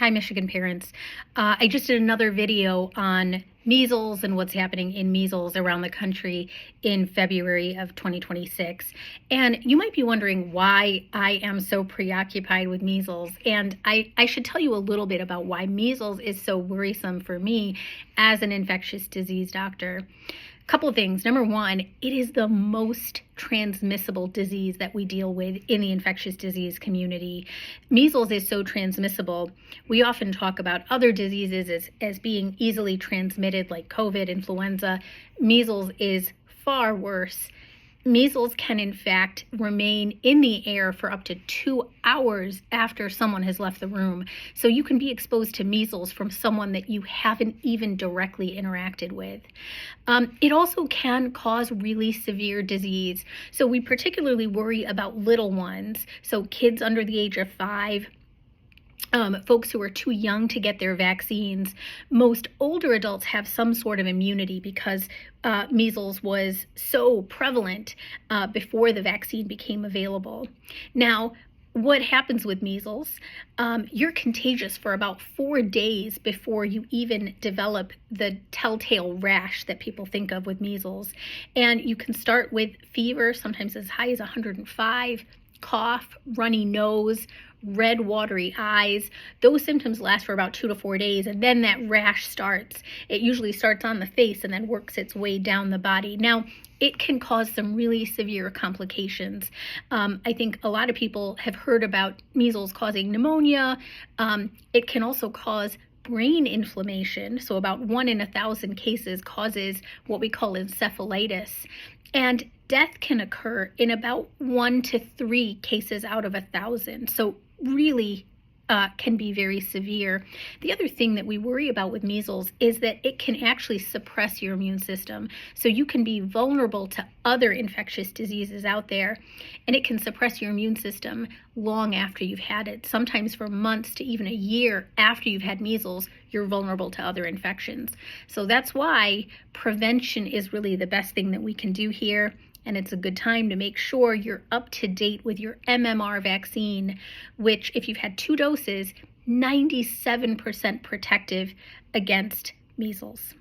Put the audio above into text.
Hi, Michigan parents. I just did another video on measles and what's happening in measles around the country in February of 2026. And you might be wondering why I am so preoccupied with measles. And I should tell you a little bit about why measles is so worrisome for me as an infectious disease doctor. Couple of things. Number one, it is the most transmissible disease that we deal with in the infectious disease community. Measles is so transmissible. We often talk about other diseases as being easily transmitted, like COVID, influenza. Measles is far worse. Measles can, in fact, remain in the air for up to 2 hours after someone has left the room. So you can be exposed to measles from someone that you haven't even directly interacted with. It also can cause really severe disease. So we particularly worry about little ones, so kids under the age of 5, folks who are too young to get their vaccines. Most older adults have some sort of immunity because measles was so prevalent before the vaccine became available. Now, what happens with measles? You're contagious for about 4 days before you even develop the telltale rash that people think of with measles. And you can start with fever, sometimes as high as 105, cough, runny nose, red watery eyes. Those symptoms last for about 2 to 4 days, and then that rash starts. It usually starts on the face and then works its way down the body. Now, it can cause some really severe complications. I think a lot of people have heard about measles causing pneumonia. It can also cause brain inflammation. So about 1 in 1,000 cases causes what we call encephalitis. And death can occur in about 1 to 3 cases out of 1,000. So really can be very severe. The other thing that we worry about with measles is that it can actually suppress your immune system. So you can be vulnerable to other infectious diseases out there, and it can suppress your immune system long after you've had it. Sometimes for months to even a year after you've had measles, you're vulnerable to other infections. So that's why prevention is really the best thing that we can do here. And it's a good time to make sure you're up to date with your MMR vaccine, which, if you've had 2 doses, 97% protective against measles.